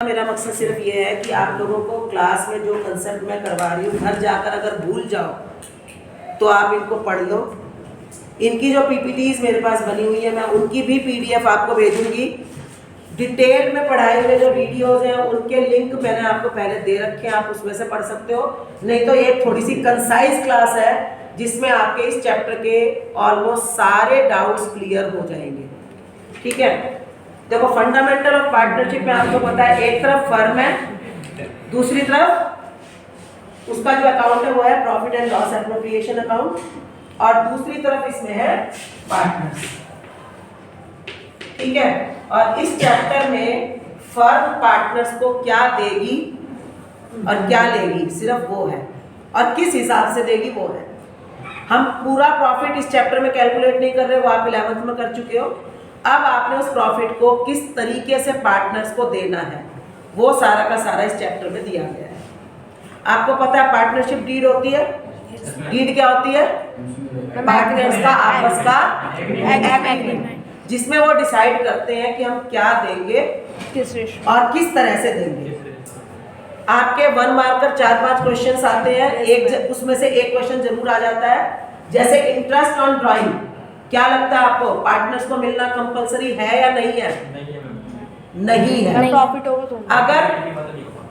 मेरा मकसद सिर्फ ये है कि आप लोगों को क्लास में जो कंसेप्ट मैं करवा रही हूँ घर जाकर अगर भूल जाओ तो आप इनको पढ़ लो। इनकी जो पीपीटीज मेरे पास बनी हुई है मैं उनकी भी पीडीएफ आपको भेजूंगी। डिटेल में पढ़ाए हुए जो वीडियोस हैं उनके लिंक मैंने आपको पहले दे रखे हैं, आप उसमें से पढ़ सकते हो। नहीं तो ये थोड़ी सी कंसाइज क्लास है जिसमें आपके इस चैप्टर के ऑलमोस्ट सारे डाउट्स क्लियर हो जाएंगे। ठीक है, देखो फंडामेंटल ऑफ पार्टनरशिप में आपको पता है एक तरफ फर्म है, दूसरी तरफ उसका जो अकाउंट है वो है profit and loss appropriation account, और दूसरी तरफ इसमें है पार्टनर्स। ठीक है, और इस चैप्टर में फर्म पार्टनर्स को क्या देगी और क्या लेगी सिर्फ वो है, और किस हिसाब से देगी वो है। हम पूरा प्रॉफिट इस चैप्टर में कैलकुलेट नहीं कर रहे, वो आप 11th में कर चुके हो। अब आपने उस प्रॉफिट को किस तरीके से पार्टनर्स को देना है वो सारा का सारा इस चैप्टर में दिया गया है। आपको पता है पार्टनरशिप डीड होती है। डीड क्या होती है? पार्टनर्स का आपस का एग्रीमेंट जिसमें वो डिसाइड करते हैं कि हम क्या देंगे और किस तरह से देंगे। आपके 1 मार्कर 4-5 क्वेश्चंस आते हैं, एक उसमें से एक क्वेश्चन जरूर आ जाता है, जैसे इंटरेस्ट ऑन ड्राइंग। क्या लगता है आपको पार्टनर्स को मिलना कंपलसरी है या नहीं है? नहीं है। प्रॉफिट होगा तो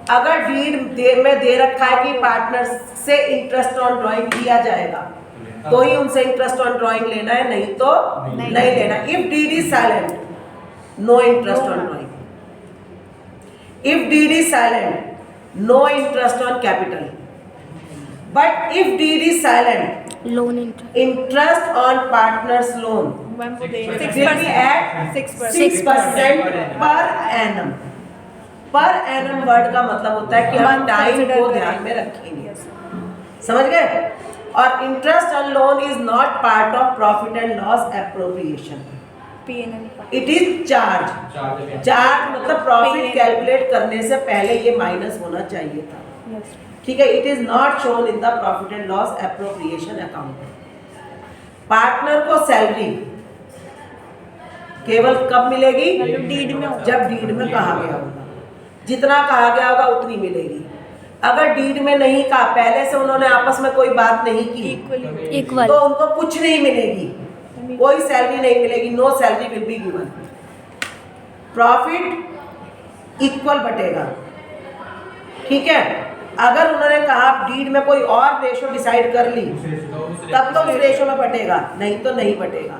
अगर डीड में दे रखा है कि पार्टनर्स से इंटरेस्ट ऑन ड्राइंग दिया जाएगा तो ही उनसे इंटरेस्ट ऑन ड्राइंग लेना है, नहीं तो नहीं लेना। If deed is silent, no interest on drawing. If deed is silent, no interest on capital. But if deed is silent, loan interest on partners loan will be at 6% per annum। Per annum word का मतलब होता है कि हम time को ध्यान में रखेंगे, समझ गए। और interest on loan is not part of profit and loss appropriation, it is charge मतलब प्रॉफिट कैलकुलेट करने से पहले ये माइनस होना चाहिए था। ठीक है, it is not shown in the profit and loss appropriation account. Partner को सैलरी केवल कब मिलेगी? डीड में, जब डीड में कहा गया होगा, जितना कहा गया होगा उतनी मिलेगी। अगर डीड में नहीं कहा, पहले से उन्होंने आपस में कोई बात नहीं की तो उनको कुछ नहीं मिलेगी, कोई सैलरी नहीं मिलेगी। No salary will be given. Profit equal बटेगा। ठीक है, अगर उन्होंने कहा डीड में कोई और रेशो डिसाइड कर ली तब तो उस रेशो में बटेगा, नहीं तो नहीं बटेगा।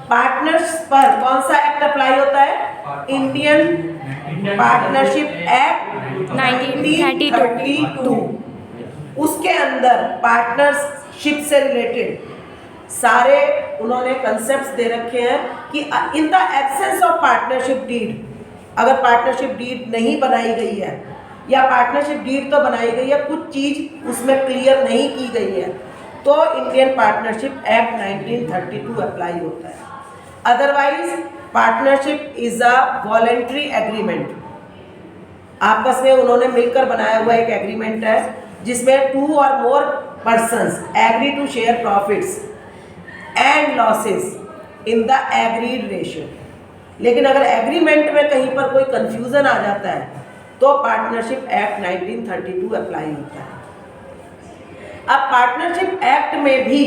पार्टनर्स पर कौन सा एक्ट अप्लाई होता है? Indian partnership act 1932। उसके अंदर पार्टनरशिप से रिलेटेड सारे उन्होंने कंसेप्ट्स दे रखे हैं कि in the absence of partnership deed, अगर पार्टनरशिप डीड नहीं बनाई गई है या पार्टनरशिप डीड तो बनाई गई है, कुछ चीज उसमें क्लियर नहीं की गई है, तो इंडियन पार्टनरशिप एक्ट 1932 अप्लाई होता है। Otherwise partnership is a voluntary agreement. आपस में उन्होंने मिलकर बनाया हुआ एक एग्रीमेंट है जिसमें 2 or more persons agree to share profits and losses in the agreed ratio. लेकिन अगर एग्रीमेंट में कहीं पर कोई कंफ्यूजन आ जाता है तो पार्टनरशिप एक्ट 1932 अप्लाई होता है। अब पार्टनरशिप एक्ट में भी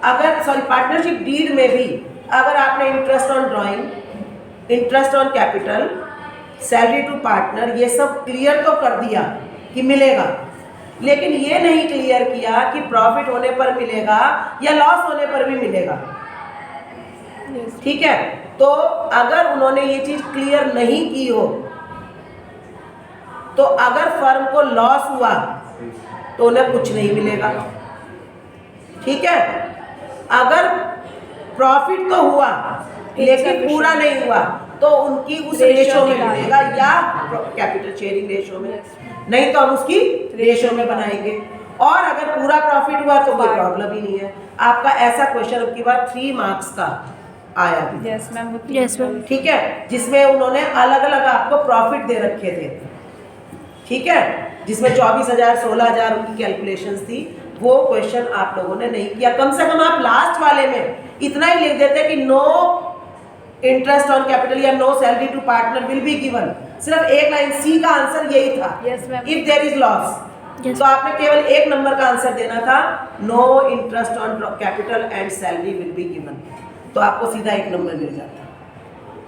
पार्टनरशिप डीड में भी अगर आपने interest on drawing, interest on capital, salary to partner ये सब क्लियर तो कर दिया कि मिलेगा, लेकिन ये नहीं क्लियर किया कि प्रॉफिट होने पर मिलेगा या लॉस होने पर भी मिलेगा। ठीक है, तो अगर उन्होंने ये चीज क्लियर नहीं की हो तो अगर फर्म को लॉस हुआ तो उन्हें कुछ नहीं मिलेगा। ठीक है, अगर प्रॉफिट तो हुआ लेकिन पूरा नहीं हुआ तो उनकी उस रेशो में मिलेगा या कैपिटल शेयरिंग रेशो में, नहीं तो हम उसकी रेशो में बनाएंगे। और अगर पूरा प्रॉफिट हुआ तो कोई प्रॉब्लम ही नहीं है। आपका ऐसा क्वेश्चन अब की बार 3 मार्क्स का आया भी। Yes ma'am. ठीक है, जिसमें उन्होंने अलग अलग आपको प्रॉफिट दे रखे थे। ठीक है, जिसमें 24,000 16,000 उनकी कैलकुलेशंस थी, वो क्वेश्चन आप लोगों ने नहीं किया। कम से कम आप लास्ट वाले में इतना ही लिख देते कि नो इंटरेस्ट ऑन कैपिटल या no salary to partner will be given, सिर्फ एक लाइन, सी का आंसर यही था, Yes, ma'am. If there is loss. Yes. तो आपने केवल एक नंबर का आंसर देना था, no interest on capital and salary will be given, तो आपको सीधा एक नंबर मिल जाता।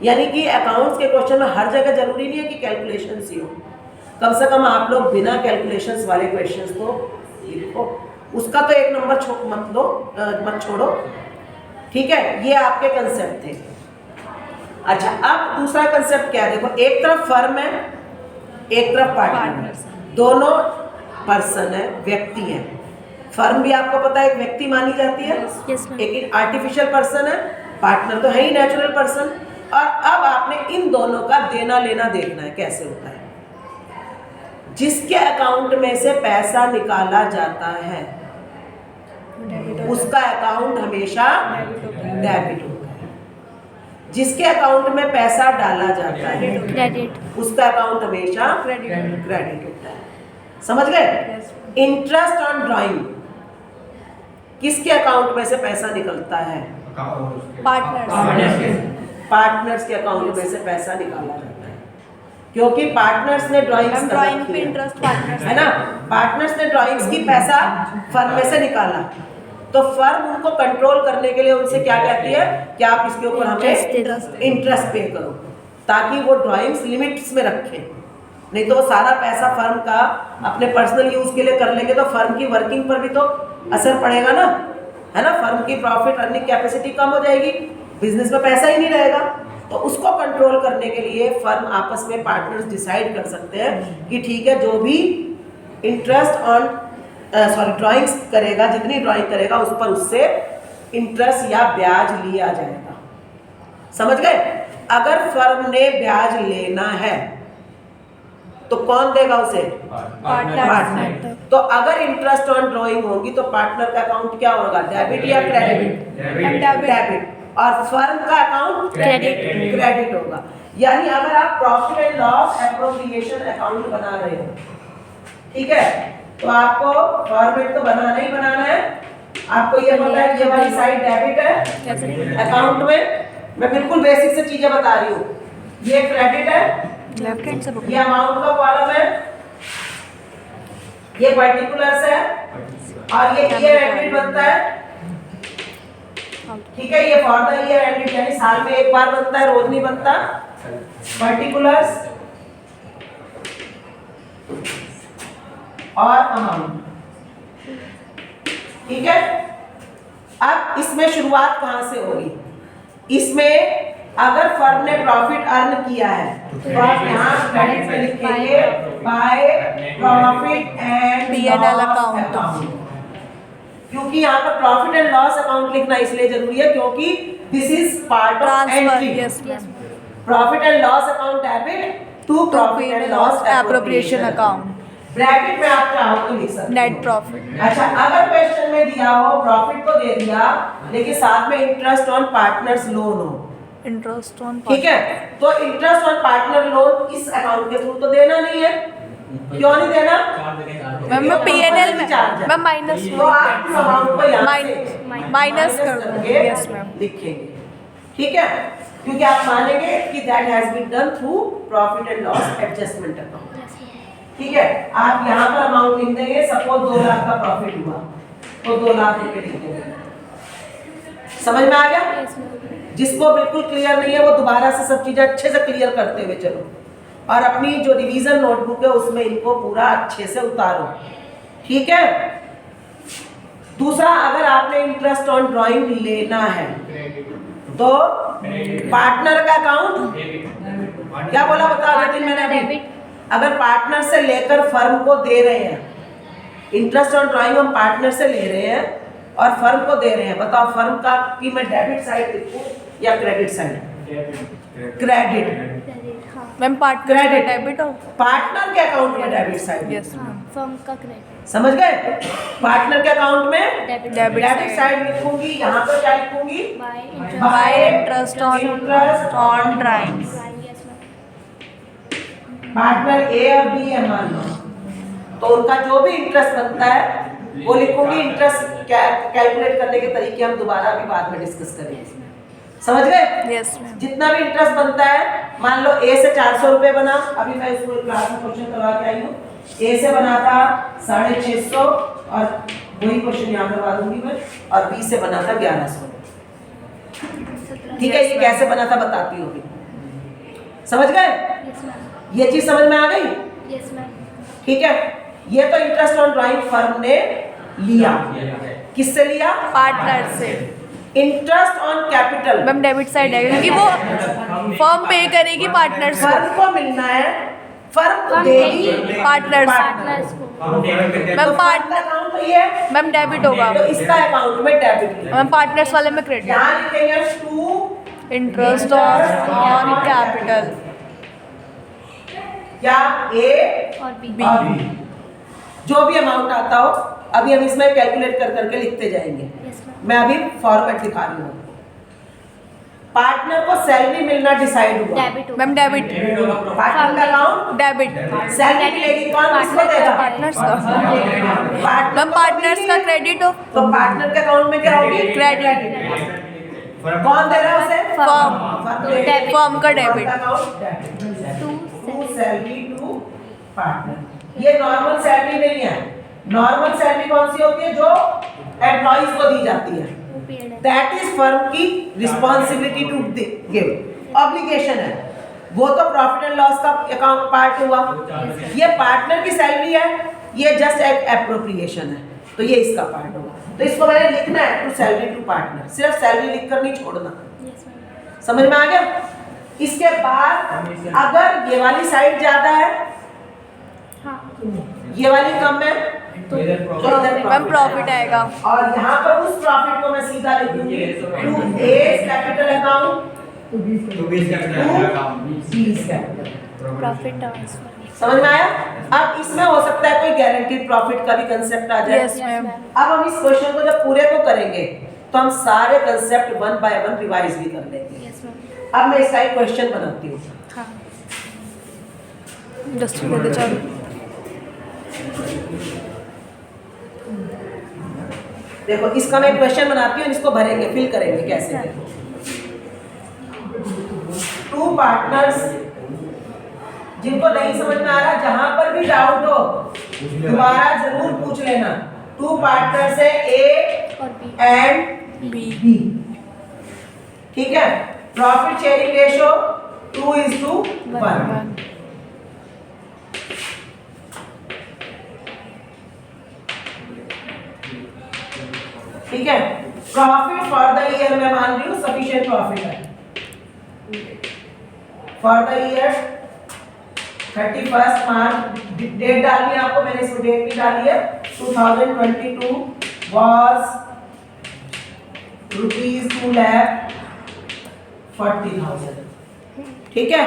यानी कि अकाउंट्स के क्वेश्चन में हर जगह जरूरी नहीं है कि कैलकुलेशंस ही हो, कम से कम आप लोग बिना कैलकुलेशंस वाले क्वेश्चंस तो लिखो, उसका तो एक नंबर मत छोड़ो, ठीक है। ये आपके कंसेप्ट थे। अच्छा, अब दूसरा कंसेप्ट क्या है, देखो एक तरफ फर्म है, एक तरफ पार्टनर है, दोनों पर्सन है, व्यक्ति है। फर्म भी आपको पता है एक व्यक्ति मानी जाती है, Yes, ma'am. एक आर्टिफिशियल पर्सन है, पार्टनर तो है ही नेचुरल पर्सन। और अब आपने इन दोनों का देना लेना देखना है कैसे होता है। जिसके अकाउंट में से पैसा निकाला जाता है उसका अकाउंट हमेशा डेबिट होता है, जिसके अकाउंट में पैसा डाला जाता है क्रेडिट। उसका अकाउंट हमेशा क्रेडिट होता है। समझ गए? इंटरेस्ट ऑन ड्राइंग किसके अकाउंट में से पैसा निकलता है? पार्टनर्स के अकाउंट में से पैसा निकाला जाता है, क्योंकि पार्टनर्स ने ड्राइंग्स ड्राइंग पे इंटरेस्ट पार्टनर्स है ना, पार्टनर्स ने ड्राइंग्स की पैसा फर्म में से निकाला, तो फर्म उनको कंट्रोल करने के लिए उनसे क्या कहती है कि आप इसके ऊपर हमें इंटरेस्ट पे करो, ताकि वो ड्राइंग्स लिमिट्स में रखें। नहीं तो वो सारा पैसा फर्म का अपने पर्सनल यूज के लिए कर लेंगे तो फर्म की वर्किंग पर भी तो असर पड़ेगा ना, है ना। फर्म की प्रॉफिट अर्निंग कैपेसिटी कम हो जाएगी, बिजनेस में पैसा ही नहीं रहेगा। तो उसको कंट्रोल करने के लिए फर्म आपस में पार्टनर्स डिसाइड कर सकते हैं कि ठीक है, जो भी इंटरेस्ट ऑन ड्राइंग्स करेगा, जितनी ड्राइंग करेगा उस पर उससे इंटरेस्ट या ब्याज लिया जाएगा। समझ गए? अगर फर्म ने ब्याज लेना है तो कौन देगा उसे? पार्टनर। तो अगर इंटरेस्ट ऑन ड्राइंग होगी तो पार्टनर का अकाउंट क्या होगा? डेबिट या क्रेडिट? डेबिट। और फर्म का अकाउंट क्रेडिट होगा। यानी अगर आप profit and loss appropriation account बना रहे हो, ठीक है, तो आपको फॉर्मेट तो बनाना ही बनाना है। आपको ये पता है कि ये वाली साइड डेबिट है अकाउंट में, मैं बिल्कुल बेसिक से चीजें बता रही हूँ। ये क्रेडिट है, लेफ्ट हैंड से पकड़ो। ये अमाउंट का कॉलम है, ये पर्टिकुलर्स है, और ये ईयर एंडेड बनता है, ठीक है। ये फॉर द ईयर एंडेड यानी साल में एक बार बनता है, रोज नहीं बनता। पर्टिकुलर्स और अमाउंट, ठीक है। अब इसमें शुरुआत कहां से होगी? इसमें अगर फर्म ने प्रॉफिट अर्न किया है तो आप यहाँ क्रेडिट में लिखेंगे by profit and P&L account, क्योंकि यहाँ पर प्रॉफिट एंड लॉस अकाउंट लिखना इसलिए जरूरी है क्योंकि this is part of entry. Yes ma'am. Profit and loss account debit to profit and loss appropriation account, bracket में आप चाहो तो लिख सकते नेट प्रॉफिट। अच्छा, अगर क्वेश्चन में दिया हो प्रॉफिट तो दे दिया लेकिन साथ में इंटरेस्ट ऑन पार्टनर्स लोन हो, इंटरेस्ट ऑन, ठीक है, तो इंटरेस्ट ऑन पार्टनर लोन इस अकाउंट के थ्रू तो देना नहीं है। क्यों नहीं देना? मैं P&L में मैं माइनस तो आप इस अमाउंट को यहाँ से माइनस कर दूंगी। Yes ma'am. लिखेंगे, ठीक है, क्योंकि आप मानेंगे कि that has been done through profit and loss adjustment account, ठीक है। आप यहाँ पर अमाउंट लिख देंगे, सपोज 2 लाख का प्रॉफिट हुआ तो 2 लाख रुपए लिख देंगे। समझ में आ गया? जिसको बिल्कुल क्लियर नहीं है वो दोबारा से सब चीजें अच्छे से क्लियर करते हुए चलो, और अपनी जो रिवीजन नोटबुक है उसमें इनको पूरा अच्छे से उतारो, ठीक है। दूसरा, अगर आपने इंटरेस्ट ऑन ड्राइंग लेना है तो पार्टनर का अकाउंट क्या बोला, बता रहे थे मैंने अभी। अगर पार्टनर से लेकर फर्म को दे रहे हैं, इंटरेस्ट ऑन ड्राइंग हम पार्टनर से ले रहे हैं और फर्म को दे रहे हैं, बताओ फर्म का कि मैं डेबिट साइड लिखूं या credit side? Credit. Ma'am partner का डेबिट हो, पार्टनर के अकाउंट में debit side. Yes ma'am. Firm का क्रेडिट, समझ गए? पार्टनर के अकाउंट में डेबिट, डेबिट साइड लिखूंगी, यहाँ पर क्या लिखूंगी? By interest on drawings. Yes ma'am. Partner A और बी है मान लो, तो उनका जो भी इंटरेस्ट बनता है वो लिखूंगी। इंटरेस्ट कैलकुलेट करने के तरीके हम दोबारा अभी बाद में डिस्कस करेंगे, समझ गए? Yes ma'am. जितना भी इंटरेस्ट बनता है, मान लो ए से 400 रुपए बना, अभी मैं इसको क्लास में क्वेश्चन करवा के आई हूँ, ए से बना था 650 और वही क्वेश्चन यहाँ करवा दूंगी मैं, और बी से बना था 1100। ठीक है, ये कैसे बना था बताती हूँ अभी। समझ गए? Yes, ma'am. ये चीज समझ में आ गई? Yes, ma'am. ठीक है, ये तो इंटरेस्ट ऑन ड्राइंग फर्म ने लिया। किससे लिया? पार्टनर से। Interest on capital ma'am debit side है क्योंकि वो फर्म पे करेगी पार्टनर्स को। फर्म को मिलना है, फर्म को देगी पार्टनर्स Partners को. मैम तो फर्म का अकाउंट तो ये है, मैम डेबिट होगा। तो इसका अकाउंट में डेबिट है। मैम पार्टनर्स वाले में क्रेडिट। यहाँ लिखेंगे टू इंटरेस्ट ऑन कैपिटल या ए और B. बी। और बी, जो भी अमाउंट आता हो। अभी हम इसमें कैलकुलेट कर करके लिखते जाएंगे। Yes, ma'am. मैं अभी फॉर्मेट दिखा रही हूँ। पार्टनर को सैलरी मिलना डिसाइड हुआ। Debit होगा. मैम डेबिट पार्टनर का अकाउंट डेबिट सैलरी मिलेगी, कौन किसको देगा? पार्टनर्स का। पार्टनर मैम को पार्टनर्स का मिलेगी। क्रेडिट हो। तो पार्टनर के अकाउंट में क्या होगी? क्रेडिट। कौन दे रहा है उसे? फर्म फर्म का debit. Two salary to partner. ये नॉर्मल सैलरी नहीं है। नॉर्मल सैलरी कौन सी होती है? जो एम्प्लॉइज को दी जाती है। Who paid it? That is firm की रिस्पॉन्सिबिलिटी टू गिव, ऑब्लिगेशन है वो। तो प्रॉफिट एंड लॉस का अकाउंट पार्ट हुआ। ये पार्टनर की सैलरी है, ये जस्ट एक एप्रोप्रिएशन है, तो ये इसका पार्ट होगा। तो इसको मैंने लिखना है टू सैलरी टू पार्टनर, सिर्फ सैलरी लिखकर नहीं छोड़ना। Yes, ma'am. समझ में आ गया? इसके बाद अगर ये वाली साइड ज्यादा है, हाँ. ये वाली कम है, तो इधर मैम profit प्रॉफिट आएगा। और यहाँ पर उस प्रॉफिट को मैं सीधा लिख दूंगी to A capital account to B capital. Profit transfer. समझ में आया? अब इसमें हो सकता है कोई गारंटीड प्रॉफिट का भी कंसेप्ट आ जाए। Yes, ma'am. अब हम इस क्वेश्चन को जब पूरे को करेंगे तो हम सारे concept one by one revise भी कर लेंगे। Yes, ma'am. अब मैं इसका एक क्वेश्चन बनाती हूँ। हाँ. इंडस्ट्री दे दे चालू। देखो इसका मैं क्वेश्चन बनाती हूँ, इसको भरेंगे, फिल करेंगे कैसे। टू पार्टनर्स, जिनको नहीं समझ में आ रहा, जहां पर भी डाउट हो दोबारा जरूर पूछ लेना। टू पार्टनर्स है ए और B. And B. बी, ठीक है। Profit sharing ratio 2:1। ठीक है। प्रॉफिट फॉर द ईयर मैं मान रही हूँ सफिशिएंट प्रॉफिट है for the year 31 March. Date डालनी है आपको, मैंने इसमें डेट भी डाली है। 2022 वाज ₹2,40,000। ठीक है।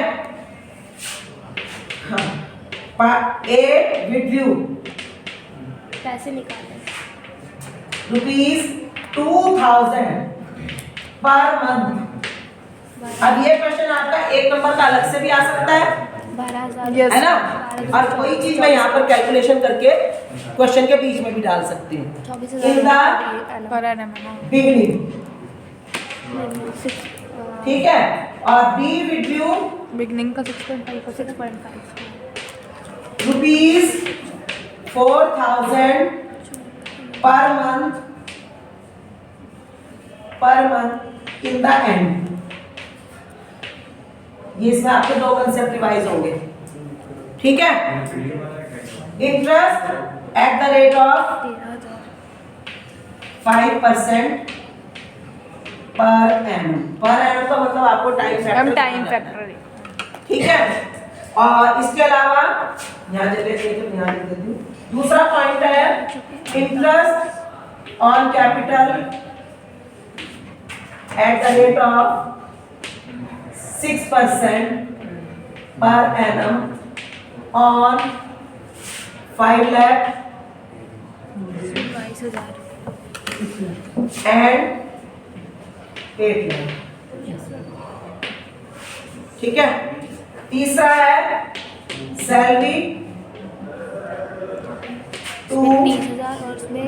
हाँ, ए विड्रू पैसे निकाले. ₹2,000 पर मंथ। अब ये क्वेश्चन आपका एक नंबर का अलग से भी आ सकता है, 12,000. Yes. है ना? और कोई चीज मैं यहाँ पर कैलकुलेशन करके क्वेश्चन के बीच में भी डाल सकती हूँ। 24,000. पर एनम बिगनिंग, ठीक है। और बी विड्रू बिगनिंग का 6.5 6.5. ₹4,000 per month in the end. ये इसमें आपके दो कंसेप्ट रिवाइज होंगे, ठीक है। Interest at the rate of 5% per annum. Per annum का मतलब आपको time ma'am factor, time factor. ठीक है। और इसके अलावा यहाँ लिख देती हूँ। दूसरा पॉइंट है interest on capital at the rate of 6% per annum on 5 lakh 22,000. And 8 lakh, ठीक है। तीसरा है सैलरी टू 30,000 और उसमें ए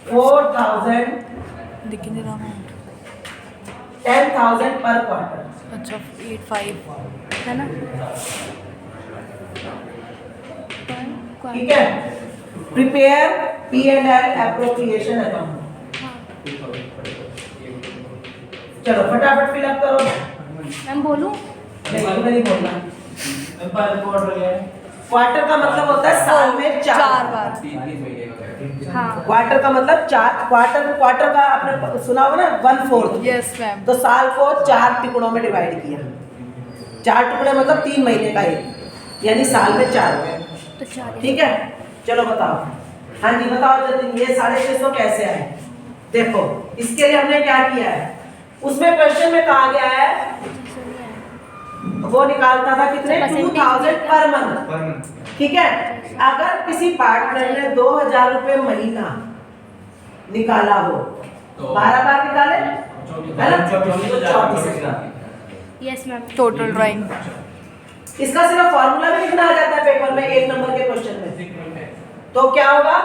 4,000 दिख नहीं रहा। 10,000 पर क्वार्टर, अच्छा 85 है ना? ठीक है। प्रिपेयर P&L एप्रोप्रिएशन अकाउंट, चलो फटाफट फिलअप करो। मैम बोलूं? नहीं तुम्हें नहीं बोलना। क्वार्टर का मतलब होता है साल में 4 बार। हाँ। क्वार्टर का मतलब 4 क्वार्टर का आपने सुना होगा ना 1/4। Yes ma'am. तो साल को 4 टुकड़ों में डिवाइड किया, 4 टुकड़े मतलब 3 महीने का एक, यानी साल में 4 हो गए। तो 4 ठीक है, चलो बताओ। हाँ जी बताओ जल्दी, ये 650 कैसे आए? देखो इसके लिए हमने क्या किया है, उसमें क्वेश्चन में कहा गया है वो निकालता था कितने 2000 पर मंथ, ठीक है। अगर किसी पार्टनर ने 2000 रुपए महीना निकाला हो, 12 बार निकाले है ना, 24। Yes ma'am. टोटल ड्राइंग इसका सिर्फ फॉर्मूला भी लिखना आ जाता है पेपर में 1 नंबर के क्वेश्चन में। तो क्या होगा,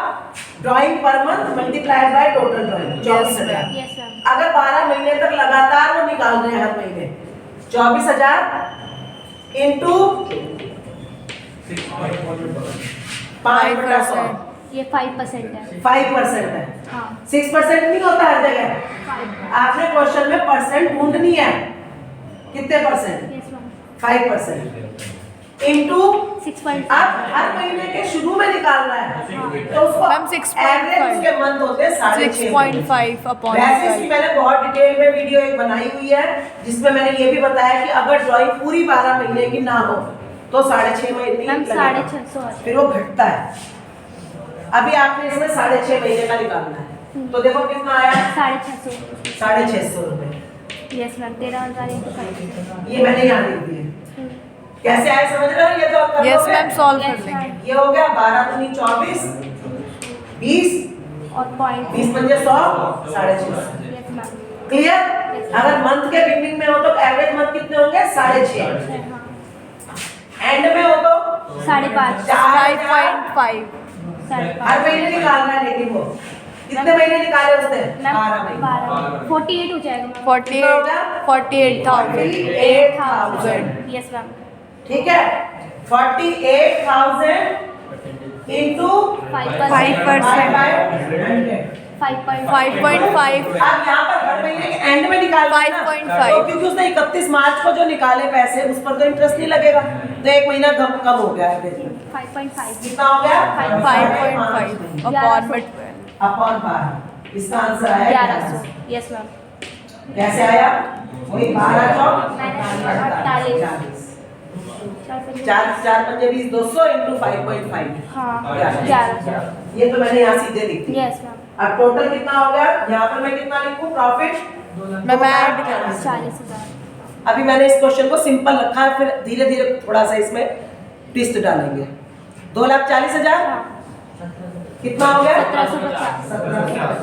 drawing per month multiplied by total drawing 24,000। Yes ma'am. अगर 12 महीने तक लगातार वो निकाल रहे हैं हर महीने, 24,000 इंटू 5/100, ये 5% है। 5% है। हाँ। 6% नहीं होता हर जगह, आपने क्वेश्चन में परसेंट ढूंढनी है, कितने परसेंट, यस मैम। 5% इंटू 6.5। आप हर महीने के शुरू में निकाल रहा है तो उसको मैम 6.5 एवरेज उसके मंथ होते हैं 6.5। 6.5 अपॉन वैसे इसकी मैंने बहुत डिटेल में वीडियो एक बनाई हुई है जिसमें मैंने ये भी बताया कि अगर ड्राइंग पूरी 12 महीने की ना हो तो 6.5 महीने मैम लगेगा। 650 फिर वो घटता है। अभी आपने इसमें 6.5 महीने का निकालना है, तो देखो कितना आया 650। 650 रुपए। Yes ma'am 13,000 into 5। ये मैंने यहाँ लिख दिए, कैसे आए समझ रहे हो? ये तो आप कर यस लोगे। मैम सॉल्व कर Yes, लेंगे। ma'am। ये हो गया 12 दूनी 24, 20, और पॉइंट 20 पंजे 100, 650। Yes ma'am. क्लियर? अगर मंथ के बिगनिंग में हो तो एवरेज मंथ कितने होंगे 6.5, एंड में हो तो 5.5। 5.5 हर महीने निकालना है, लेकिन वो कितने महीने निकाले उसने? 12 महीने। 48 हो जाएगा मैम। 48,000 yes ma'am. ठीक है, 48,000 इंटू 5%। 5.5 अब यहाँ पर हर महीने के एंड में निकालना है ना, 5.5 तो क्योंकि उसने 31 मार्च को जो निकाले पैसे उस पर तो इंटरेस्ट नहीं लगेगा, तो 1 महीना कम हो गया है। 5.5। कितना हो गया? 5.5 अपॉन में 12 अपॉन 12। इसका आंसर आया 1100। Yes ma'am. कैसे आया? वही 12 चौक मैंने 48, 4 पंजे 20, 200 इंटू 5.5। हाँ 1100। ये तो मैंने यहाँ सीधे लिख दिया। Yes ma'am. अब टोटल कितना हो गया? यहाँ पर मैं कितना लिखूं? प्रॉफिट मैं ऐड कर 40,000। अभी मैंने इस क्वेश्चन को सिंपल रखा है, फिर धीरे धीरे थोड़ा सा इसमें ट्विस्ट डालेंगे। 2,40,000 कितना हो गया? 1750।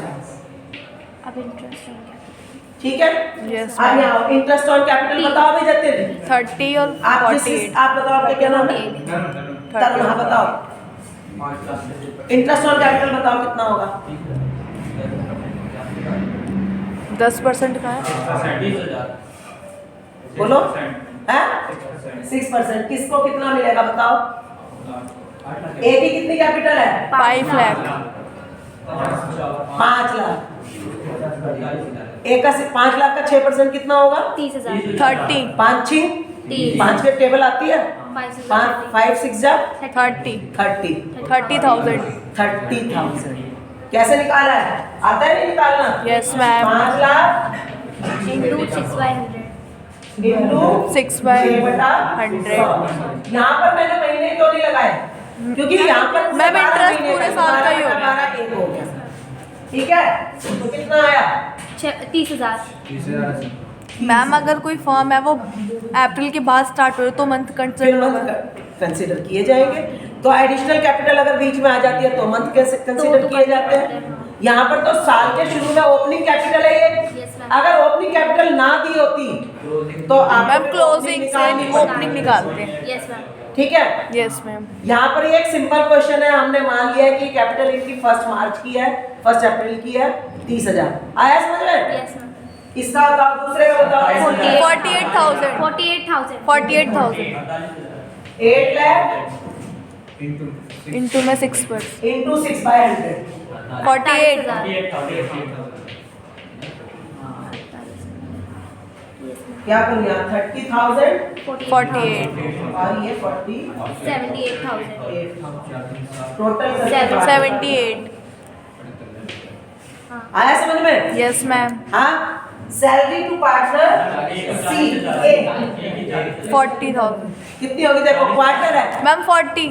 अब इंटरेस्ट हो गया। ठीक है, Yes, अब यहाँ इंटरेस्ट ऑन कैपिटल बताओ भी जतिन। 30 और आप 48 आप बताओ आपका क्या नाम है? तरुण, हाँ बताओ। इंटरेस्ट ऑन कैपिटल बताओ कितना होगा? 10% का है। बोलो है 6%। किसको कितना मिलेगा बताओ? ए की कितनी कैपिटल है? 5 लाख 5 लाख। ए का 5 लाख का 6% कितना होगा? 30,000। 30 5 5 के टेबल आती है, 5 6 जा 30 30 30,000 30,000। कैसे निकाला है? आता है नहीं निकालना? Yes ma'am 5 lakh into 6/100। Into 6/100। यहाँ पर मैंने महीने क्यों नहीं लगाए? क्योंकि यहाँ पर मैम, 12 इंटरेस्ट महीने पूरे का, साल का ही हो 12 गया। 12 एक हो गया। ठीक है, तो कितना आया? 30,000। मैम अगर कोई फॉर्म है वो अप्रैल के बाद स्टार्ट हो रहा तो मंथ फिर कंसिडर मंथ कंसिडर किए जाएंगे। तो एडिशनल कैपिटल अगर बीच में आ जाती है तो मंथ कैसे कंसिडर किए जाते हैं? यहाँ पर तो साल के शुरू में ओपनिंग कैपिटल है ये। Yes, ma'am। अगर ओपनिंग कैपिटल ना दी होती तो आप मैम क्लोजिंग से ओपनिंग निकालते हैं। Yes ma'am. ठीक है। यस मैम यहाँ पर ये एक सिंपल क्वेश्चन है, हमने मान लिया है कि कैपिटल इनकी 1 मार्च की है, 1 अप्रैल की है, 30,000 आया समझ में? Yes ma'am. इसका बताओ, दूसरे का बताओ। 48,000 48,000 48,000 8 लाख इंटू में 6 इंटू 6/100 48 क्या करूँ यहाँ 30,000 48 और ये 48 78,000 टोटल 78 आया समझ में? यस मैम हाँ, सैलरी टू पार्टनर सी ए 40,000 कितनी होगी? देखो क्वार्टर है, मैम 40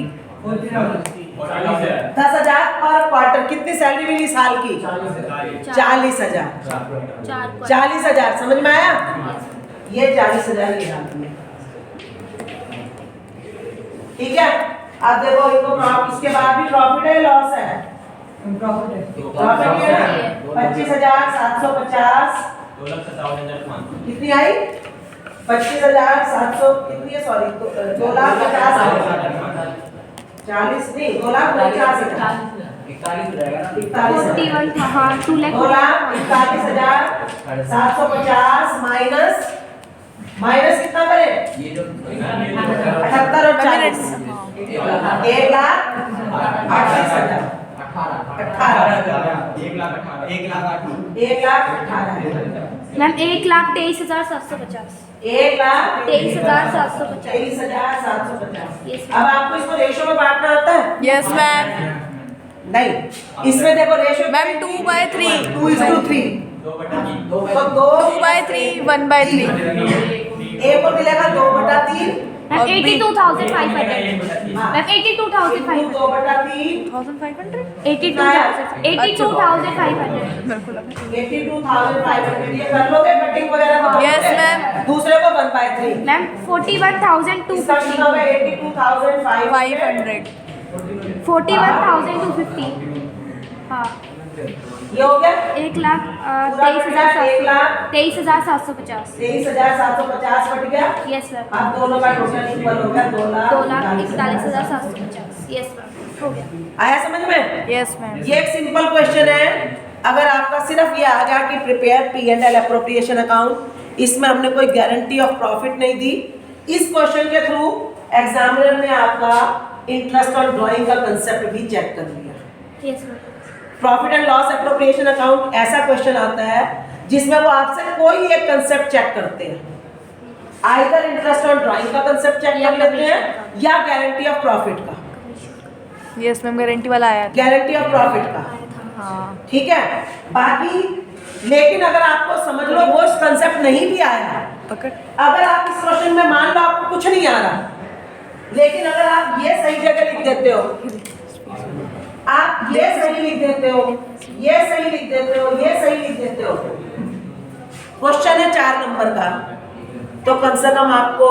10,000 पर क्वार्टर। कितनी सैलरी मिली साल की? 40,000 40,000 समझ में आया? ये 40,000 ये आपने, ठीक है। अब देखो इनको इसके बाद भी प्रॉफिट है लॉस है? प्रॉफिट है ना। 25,750 कितनी आई? 25,700 कितनी है? सॉरी 2,50,000 40 नहीं 2,50,000 41 हाँ 2 लाख 2,41,750 माइनस कितना करें? 78 और 40 1,38,000 1,18,000 मैम 1,23,750 1,23,750 Yes, अब आपको इसको रेशो में बांटना आता है? यस मैम नहीं, इसमें देखो रेशो मैम 2/3 2:3 तो 2/3 1/3 ए को मिलेगा 2/3 मैम 82,500 मैम 82,500 2/3 1500 82,500 82,500 ये कर लोगे कटिंग वगैरह तो? Yes, ma'am. दूसरे को 1/3 मैम 41,250 इसका कितना होगा? 82,500 41,250 हाँ ये हो गया 1,23,750 23,750 कट गया। यस मैम अब दोनों का टोटल इक्वल हो गया 2,41,750 यस मैम हो गया आया समझ में? यस मैम ये एक सिंपल क्वेश्चन है। अगर आपका सिर्फ ये आ गया कि प्रिपेयर P&L अप्रोप्रिएशन अकाउंट, इसमें हमने कोई गारंटी ऑफ प्रॉफिट नहीं दी। इस क्वेश्चन के थ्रू एग्जामिनर ने आपका इंटरेस्ट ऑन ड्राइंग का कंसेप्ट भी चेक कर लिया। Yes ma'am profit and loss appropriation account ऐसा क्वेश्चन आता है जिसमें वो आपसे कोई एक कंसेप्ट चेक करते हैं, आइदर इंटरेस्ट ऑन ड्राइंग का कंसेप्ट चेक कर लेते हैं या गारंटी ऑफ प्रॉफिट का, यस मैम गारंटी वाला आया था गारंटी ऑफ प्रॉफिट का, हाँ ठीक है। बाकी लेकिन अगर आपको समझ लो वो कंसेप्ट नहीं भी आया, पकड़ अगर आप इस क्वेश्चन में मान लो आपको कुछ नहीं आ रहा, लेकिन अगर आप ये सही जगह लिख देते हो, आप ये सही लिख देते हो, ये सही लिख देते हो, ये सही लिख देते हो, क्वेश्चन है 4 नंबर का, तो कम से कम आपको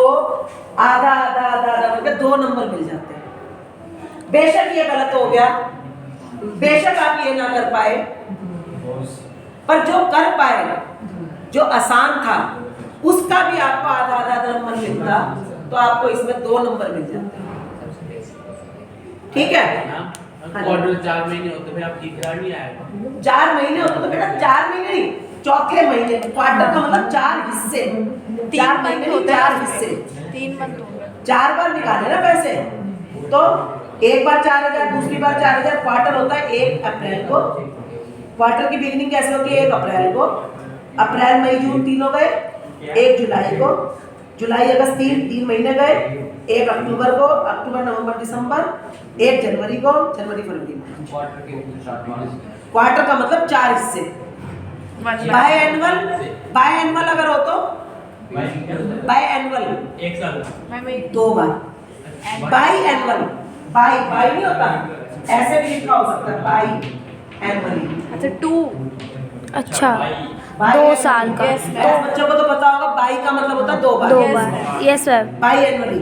आधा आधा आधा आधा करके 2 नंबर मिल जाते हैं। बेशक ये गलत हो गया, बेशक आप ये ना कर पाए, पर जो कर पाए, जो आसान था, उसका भी आपको आधा आधा आधा नंबर मिलता, तो आपको इसमें 2 नंबर मिल जाते हैं, ठीक है। क्वार्टर 4 महीने होते फिर आप दिखरार नहीं आएगा। 4 महीने होते तो बेटा 4 महीने नहीं, चौथे महीने क्वार्टर का मतलब 4 हिस्से, 4 महीने होते हैं 4 हिस्से, 3 मंथ हो गए 4 बार निकाले ना पैसे, तो एक बार 4,000, दूसरी बार 4,000। क्वार्टर होता है 1 अप्रैल को, क्वार्टर की बिगिनिंग कैसे होती है? 1 अप्रैल को, अप्रैल मई जून 3 हो गए, 1 जुलाई को, जुलाई अगस्त 3 महीने गए, 1 अक्टूबर को, अक्टूबर नवंबर दिसंबर, 1 जनवरी को, जनवरी फरवरी। क्वार्टर का मतलब 4 हिस्से। बाय एनुअल अगर हो तो बाय एनुअल एक साल ma'am 2 bar, by annual, by नहीं होता, ऐसे भी लिखा हो सकता है बाई एनुअली। अच्छा 2 अच्छा बाई 2 annually। साल का Yes, तो बच्चों को तो पता होगा बाई का मतलब होता है 2 बार, 2 बार यस मैम बाई एनुअली,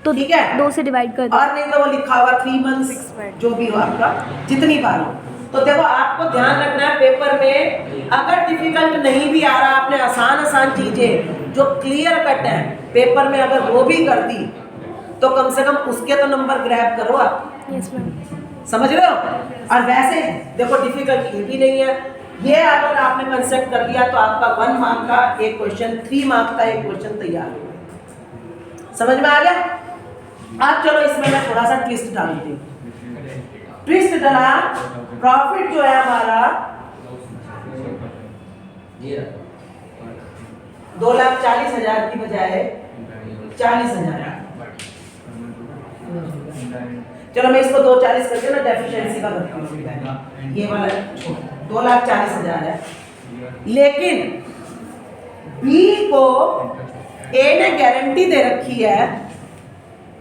तो ठीक है। 2 से डिवाइड कर दो और नहीं तो वो लिखा होगा 3 मंथ्स, जो भी हो आपका, जितनी बार हो। तो देखो आपको ध्यान रखना है पेपर में, अगर डिफिकल्ट नहीं भी आ रहा, आपने आसान चीजें जो क्लियर कट है पेपर में अगर वो भी कर दी, तो कम से कम उसके तो नंबर ग्रैब करो आप, यस मैम समझ रहे हो। और वैसे देखो डिफिकल्ट ये भी नहीं है, ये अगर आपने कंसेप्ट कर लिया तो आपका 1 मार्क का एक क्वेश्चन, 3 मार्क का एक क्वेश्चन तैयार हो। समझ में आ गया? अब चलो इसमें मैं थोड़ा सा ट्विस्ट डालती हूँ। ट्विस्ट डाला, प्रॉफिट जो है हमारा 2,40,000 की बजाय 40,000। चलो मैं इसको 2,40 करके ना डेफिशिएंसी का करती हूँ। ये वाला 2,40,000 है, लेकिन बी को ए ने गारंटी दे रखी है,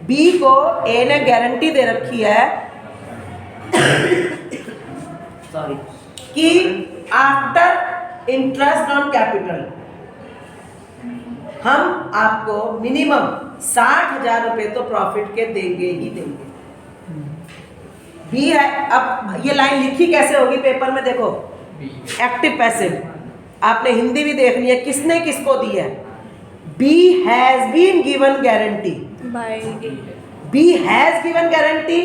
बी को ए ने गारंटी दे रखी है सॉरी कि आफ्टर इंटरेस्ट ऑन कैपिटल हम आपको मिनिमम 60,000 रुपए तो प्रॉफिट के देंगे ही देंगे। बी है, अब ये लाइन लिखी कैसे होगी पेपर में देखो, एक्टिव पैसिव, आपने हिंदी भी देखनी है, किसने किसको दी है। B has been given guarantee, B has given guarantee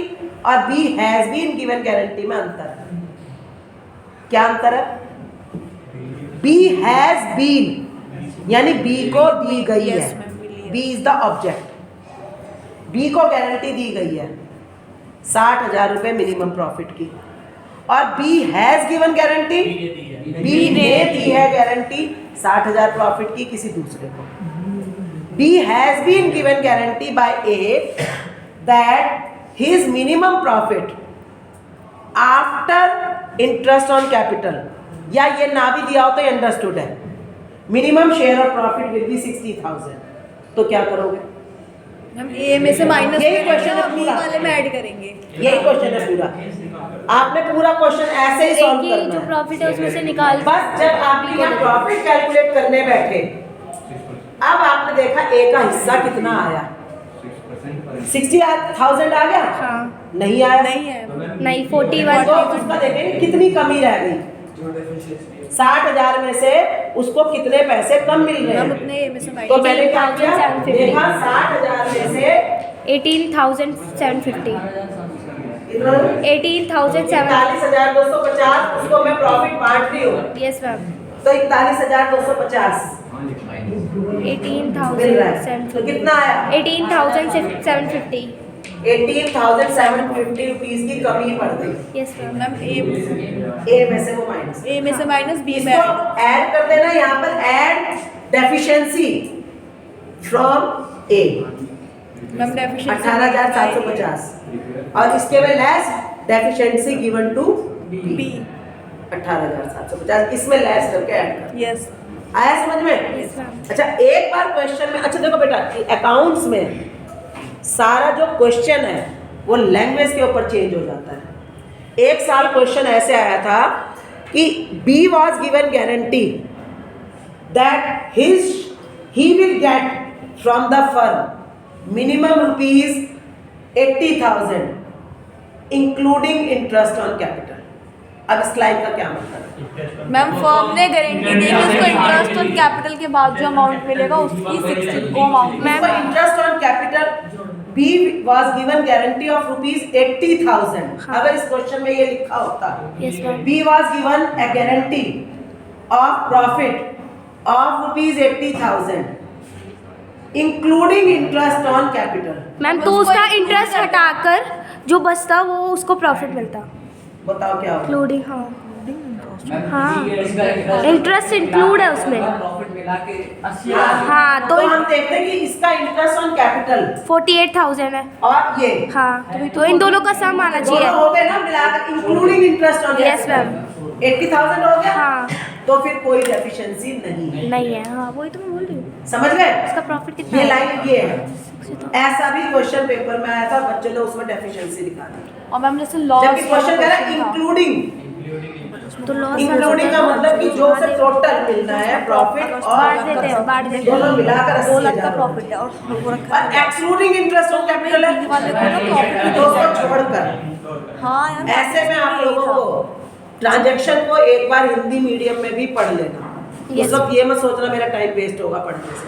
और B has been given guarantee में अंतर है। क्या अंतर है? बी हैज बीन यानी बी को दी गई है, B is the object, B को गारंटी दी गई है 60,000 रुपए मिनिमम प्रॉफिट की, और B has given guarantee, B ने दी है गारंटी 60,000 प्रॉफिट की किसी दूसरे को। B has been given guarantee by A that his minimum profit after interest on capital, या ये ना भी दिया हो तो अंडरस्टूड है, minimum share of profit will be 60,000। तो क्या करोगे? हम ए में से माइनस यही क्वेश्चन है बी पूरा, वाले में ऐड करेंगे। यही क्वेश्चन है पूरा, आपने पूरा क्वेश्चन ऐसे ही सॉल्व एक ही करना जो है। प्रॉफिट है उसमें से निकाल बस जब आप यहाँ प्रॉफिट कैलकुलेट करने बैठे, अब आपने देखा ए का हिस्सा कितना आया, 60,000 आ गया? हाँ नहीं आया, नहीं है, नहीं 41 तो उसका देखेंगे कितनी कमी रह गई, 60,000 में से उसको कितने पैसे कम मिल रहे हम हैं। उतने ए में से तो माइनस मैंने क्या किया, 18,750 देखा 60,000 में से 18,750 इधर 18,750 41,250 उसको मैं प्रॉफिट बांट रही हूँ, यस मैम तो 41,250 मिल रहा है। तो 18,750 कितना आया? 18,750 18,750 रुपीज की कमी पड़ गई। यस मैम मैम ए में से वो माइनस, ए में से माइनस बी में इसको ऐड कर देना, यहाँ पर add deficiency from A ma'am deficiency 18,750 और इसके में less deficiency given to B B 18,750, इसमें लेस करके ऐड कर। यस आया समझ में? यस मैम अच्छा एक बार क्वेश्चन में, अच्छा देखो बेटा अकाउंट्स में सारा जो क्वेश्चन है वो लैंग्वेज के ऊपर चेंज हो जाता है। एक साल क्वेश्चन ऐसे आया था कि B was given guarantee that he will get from the firm minimum rupees 80,000 including interest on capital. अब इस लाइन का क्या मतलब है? मैम फर्म ने गारंटी दी कि उसको इंटरेस्ट ऑन कैपिटल के बाद जो अमाउंट मिलेगा उसकी 60 को amount ma'am interest on capital B was given guarantee of rupees 80,000। अगर इस क्वेश्चन में ये लिखा होता yes ma'am B was given a guarantee of profit of rupees 80,000 including interest on capital, ma'am तो उसका इंटरेस्ट हटाकर जो बचता वो उसको प्रॉफिट मिलता, बताओ क्या होगा? इंक्लूडिंग हाँ इंटरेस्ट इंक्लूड है उसमें। प्रॉफिट मिला के 80 हाँ तो तो हम देखते हैं कि इसका इंटरेस्ट ऑन कैपिटल 48,000 है। और ये हाँ तो इन दोनों का सम आना दोनों चाहिए। हो गए ना मिलाकर including interest on yes ma'am 80,000 हो गया। हाँ तो फिर कोई डेफिशिएंसी नहीं है, नहीं है, हाँ वही तो मैं बोल रही हूँ। समझ गए? उसका प्रॉफिट कितना ये है? लाइन ये है, ऐसा भी क्वेश्चन पेपर में आया था, बच्चों ने उसमें डेफिशिएंसी दिखा दी। और मैम जैसे लॉस जबकि क्वेश्चन कह रहा है इंक्लूडिंग, तो लॉस इंक्लूडिंग का मतलब कि जो उसे टोटल मिलना है प्रॉफिट बांट देते हैं, बांट देते दोनों हैं। मिलाकर 2 लाख 80,000 का प्रॉफिट है और वो रखा और एक्सक्लूडिंग इंटरेस्ट ऑन कैपिटल है वाले को ना प्रॉफिट तो उसको छोड़कर। हाँ यार ऐसे में आप लोगों को ट्रांजैक्शन को एक बार हिंदी मीडियम में भी पढ़ लेना। उस वक्त ये मत सोचना मेरा टाइम वेस्ट होगा पढ़ने से,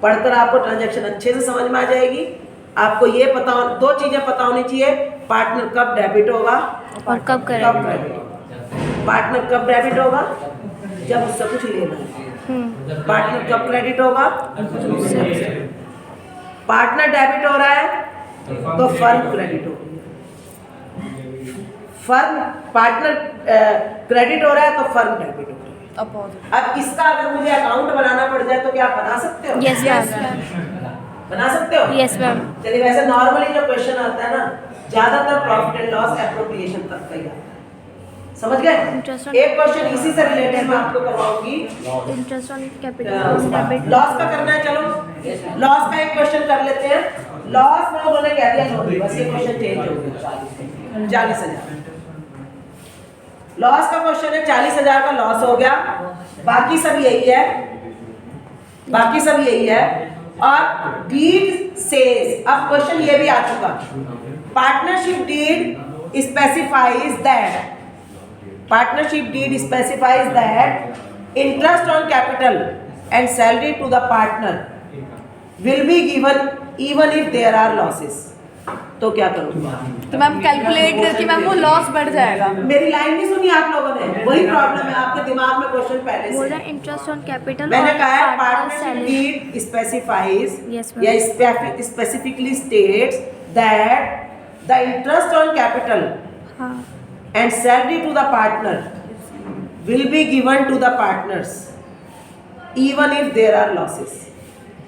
पढ़कर आपको ट्रांजैक्शन अच्छे से समझ में आ जाएगी। आपको ये पता, 2 चीजें पता होनी चाहिए, पार्टनर कब डेबिट होगा और कब करें। कब क्रेडिट होगा। पार्टनर कब डेबिट होगा? जब उससे कुछ लेना है। पार्टनर कब क्रेडिट होगा? पार्टनर डेबिट हो रहा है तो फर्म क्रेडिट होगी। फर्म पार्टनर क्रेडिट हो रहा है तो फर्म डेबिट होगी। अब इसका अगर मुझे अकाउंट बनाना पड़ जाए तो क्या आप बना सकते हो? Yes ma'am. बना सकते हो? Yes ma'am. चलिए, वैसे नॉर्मली जो क्वेश्चन आता है ना, ज्यादातर प्रॉफिट एंड लॉस एप्रोप्रिएशन तक का ही आता है। समझ गए? एक क्वेश्चन इसी से रिलेटेड मैं आपको करवाऊंगी। इंटरेस्ट ऑन कैपिटल लॉस का करना है, चलो लॉस का एक क्वेश्चन कर लेते हैं। लॉस में उन्होंने कह दिया नो, बस ये क्वेश्चन चेंज हो गया। 40,000 लॉस का क्वेश्चन है, 40,000 का लॉस हो गया, बाकी सब यही है, बाकी सब यही है। और डीड सेज, अब क्वेश्चन ये भी आ चुका, partnership deed specifies that, partnership deed specifies that interest on capital and salary to the partner will be given even if there are losses. तो क्या करूँगा? तो मैम कैलकुलेट करके मैम वो लॉस बढ़ जाएगा। मेरी लाइन नहीं सुनी आप लोगों ने, वही प्रॉब्लम है, आपके दिमाग में क्वेश्चन पहले बोल से। रहा इंटरेस्ट ऑन कैपिटल मैंने कहा है partnership deed specifies Yes, ma'am. या specifically states that the interest on capital हाँ and salary to the partner will be given to the partners even if there are losses.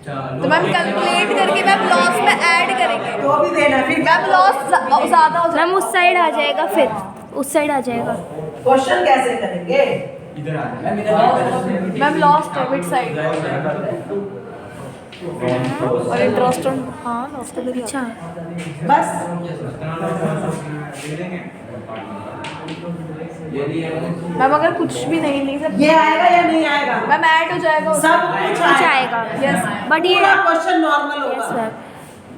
तो ma'am calculate करके ma'am loss में add करेंगे, तो भी देना, फिर मैम लॉस ज्यादा हो मैम उस साइड आ जाएगा, फिर उस साइड आ जाएगा। क्वेश्चन कैसे करेंगे? मैम लॉस डेबिट साइड और इंटरेस्ट ऑन, हाँ लॉस तो भी अच्छा बस मैम अगर कुछ भी नहीं ली सब ये आएगा या नहीं आएगा? मैम ऐड हो जाएगा सब कुछ कुछ आएगा। आएगा। यस बट ये पूरा क्वेश्चन नॉर्मल यस होगा, मैम,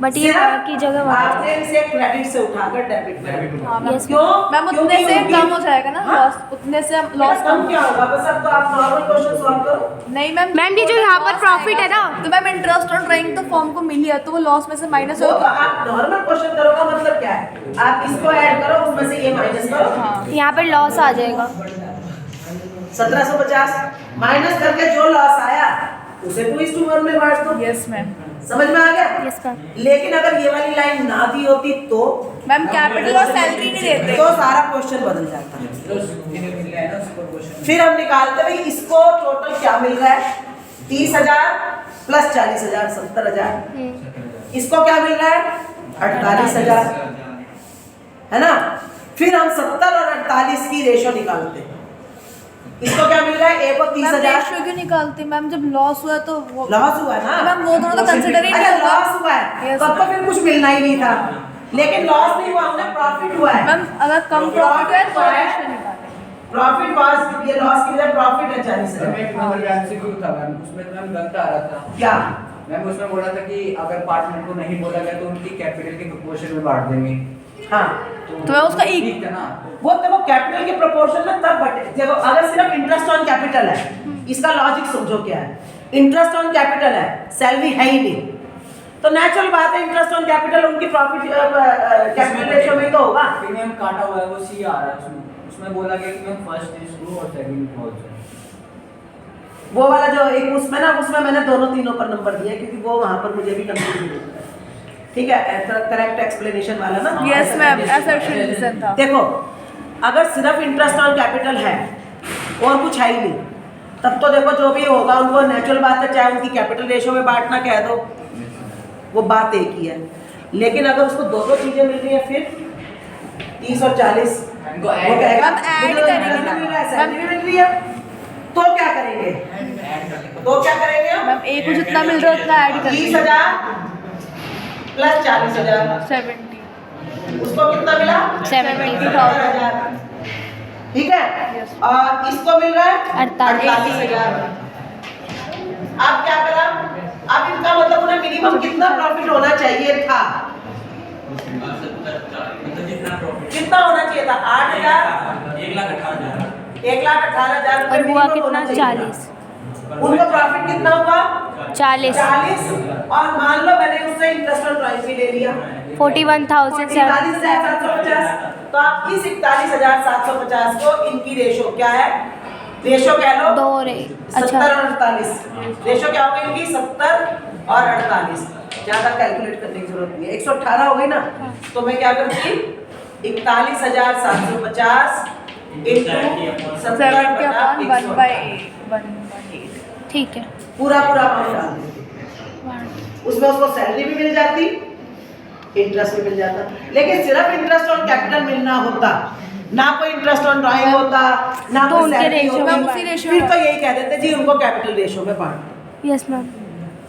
बट ये सिर्फ की जगह वहाँ आपने इसे क्रेडिट से उठाकर डेबिट में। हाँ मैम, Yes, क्यों? मैम उतने क्योंकि से उनकी- कम हो जाएगा ना हाँ? लॉस, उतने से लॉस कम क्या होगा? बस अब तो आप नॉर्मल क्वेश्चन सॉल्व करो। नहीं मैम। मैम ये जो यहाँ पर प्रॉफिट है ना, तो मैम इंटरेस्ट ऑन ड्राइंग तो फॉर्म को मिल गया, तो वो लॉस में से माइनस वो तो होगा। आप नॉर्मल क्वेश्चन करोगे, मतलब क्या है? आप इसको ऐड करो, उसमें से ये माइनस करो। हाँ यहाँ पर लॉस आ जाएगा। 1750 माइनस करके जो लॉस आया उसे 2:1 में बांट दो। Yes ma'am. समझ में आ गया? Yes ma'am. लेकिन अगर ये वाली लाइन ना दी होती तो मैम कैपिटल और सैलरी नहीं देते। तो सारा क्वेश्चन बदल जाता। फिर हम निकालते भाई इसको टोटल क्या मिल रहा है? 30,000 प्लस 40,000 70,000। इसको क्या मिल रहा है? 48,000, है ना? फिर हम 70 और 48 की रेशो निकालते हैं। इसको क्या मिल रहा है? ए को 30,000। रेशियो क्यों निकालते मैम? जब लॉस हुआ तो वो लॉस हुआ ना, तो मैम वो दोनों तो कंसिडर ही नहीं अच्छा होगा। लॉस हुआ है Yes, तब तो फिर कुछ मिलना ही नहीं था, लेकिन लॉस नहीं हुआ, हमने प्रॉफिट हुआ है। मैम अगर कम प्रॉफिट है तो रेशियो निकालें। प्रॉफिट वाज, ये लॉस की वजह प्रॉफिट है 40,000। उसमें तो मैम गलत आ रहा था। क्या? मैम उसमें बोला था कि अगर पार्टनर को नहीं बोला गया तो उनकी कैपिटल के प्रोपोर्शन में बांट देंगे। हाँ, तो मैं उसका एक ठीक था ना। वो देखो कैपिटल के प्रोपोर्शन में तब बटे, देखो अगर सिर्फ इंटरेस्ट ऑन कैपिटल है, इसका लॉजिक समझो क्या है। इंटरेस्ट ऑन कैपिटल है, सैलरी है ही नहीं, तो नेचुरल बात है इंटरेस्ट ऑन कैपिटल उनकी प्रॉफिट कैपिटल रेशियो में ही तो होगा। फिर मैम काटा हुआ है वो सी आ रहा है उसमें। उसमें बोला गया कि मैम फर्स्ट इज ट्रू और सेकंड फॉल्स। वो वाला जो एक उसमें ना, उसमें मैंने दोनों तीनों पर नंबर दिया क्योंकि वो वहां पर मुझे भी कंफ्यूजन हो रहा है। ठीक है, करेक्ट एक्सप्लेनेशन वाला ना। यस मैम असर्शन था। देखो अगर सिर्फ इंटरेस्ट ऑन कैपिटल है और कुछ है ही नहीं, तब तो देखो जो भी होगा उनको नेचुरल बात है, चाहे उनकी कैपिटल रेशियो में बांटना कह दो, वो बात एक ही है। लेकिन अगर उसको दो चीजें मिल रही है, फिर 30 और 40 वो कहेगा हम ऐड मुझे करेंगे interest ना। भी मिल रहा है, salary भी मिल रही है, तो क्या करेंगे? तो क्या करेंगे हम? मैम ए को जितना मिल रहा है उतना ऐड कर 30,000 प्लस 40,000, 70 उसको कितना मिला? 70,000। ठीक है, और इसको मिल रहा है 48,000। अब क्या करा? अब इनका मतलब उन्हें मिनिमम कितना प्रॉफिट होना चाहिए था? कितना होना चाहिए था? 8,000, 1,18,000 और हुआ minimum कितना? होना चाहिए था। 40। उनका प्रॉफिट कितना होगा 40 40, और मान लो मैंने उससे इंटरेस्ट ऑन ड्राइंग भी ले लिया 41,750। तो आप इस 41,750 को इनकी रेशो क्या है, रेशो कह लो 70 अच्छा और 48, रेशो क्या होगा इनकी 70 और 48, ज़्यादा कैलकुलेट करने की जरूरत नहीं है। 118 हो गई ना, तो मैं क्या करती 41,750 इंटू 70/1/8 ठीक है। पूरा अमाउंट डाल देती, उसमें उसको सैलरी भी मिल जाती, इंटरेस्ट भी मिल जाता। लेकिन सिर्फ इंटरेस्ट ऑन कैपिटल मिलना होता, ना कोई इंटरेस्ट ऑन ड्राइंग होता, ना तो कोई उनके सैलरी ratio होती, में उसी ratio फिर में तो यही कह देते जी उनको कैपिटल रेशो में बांट, यस मैम।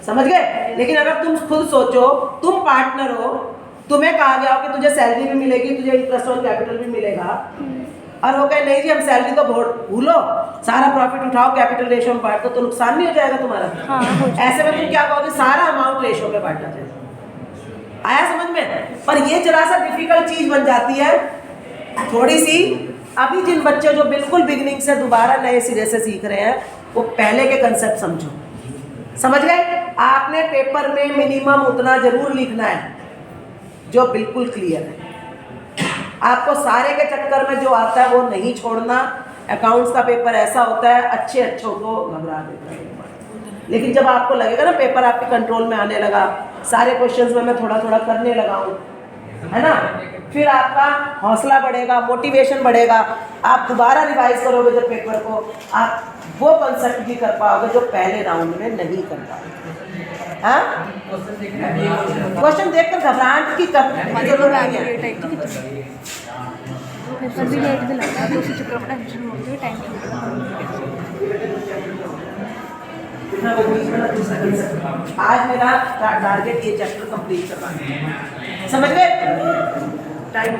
समझ गए। लेकिन अगर तुम खुद सोचो, तुम पार्टनर हो, तुम्हें कहा गया हो कि तुझे सैलरी भी मिलेगी, तुझे इंटरेस्ट ऑन कैपिटल भी मिलेगा, और वो कहे नहीं जी हम सैलरी तो भूलो, सारा प्रॉफिट उठाओ, कैपिटल रेशो में बांट दो, तो नुकसान नहीं हो जाएगा तुम्हारा। हाँ, हो जाएगा। ऐसे में तुम क्या कहोगे, सारा अमाउंट रेशो में बांटना चाहिए। आया समझ में। पर ये जरा सा डिफिकल्ट चीज बन जाती है थोड़ी सी। अभी जिन बच्चे जो बिल्कुल बिगिनिंग से दोबारा नए सिरे से सीख रहे हैं, वो पहले के कंसेप्ट समझो, समझ गए। आपने पेपर में मिनिमम उतना जरूर लिखना है जो बिल्कुल क्लियर है। आपको सारे के चक्कर में जो आता है वो नहीं छोड़ना। अकाउंट्स का पेपर ऐसा होता है, अच्छे अच्छों को घबरा देता है, लेकिन जब आपको लगेगा ना पेपर आपके कंट्रोल में आने लगा, सारे क्वेश्चंस में मैं थोड़ा थोड़ा करने लगा हूँ, है ना, फिर आपका हौसला बढ़ेगा, मोटिवेशन बढ़ेगा, आप दोबारा रिवाइज करोगे जब पेपर को, आप वो कंसेप्ट भी कर पाओगे जो पहले राउंड में नहीं कर पाओगे। हाँ, क्वेश्चन देखकर घबराहट की जरूरत नहीं है। पेपर भी लेट भी लगता है, तो उसी चक्कर में टेंशन होती है, टाइम आज मेरा टारगेट ये चैप्टर कंप्लीट करवाना है, समझ गए। टाइम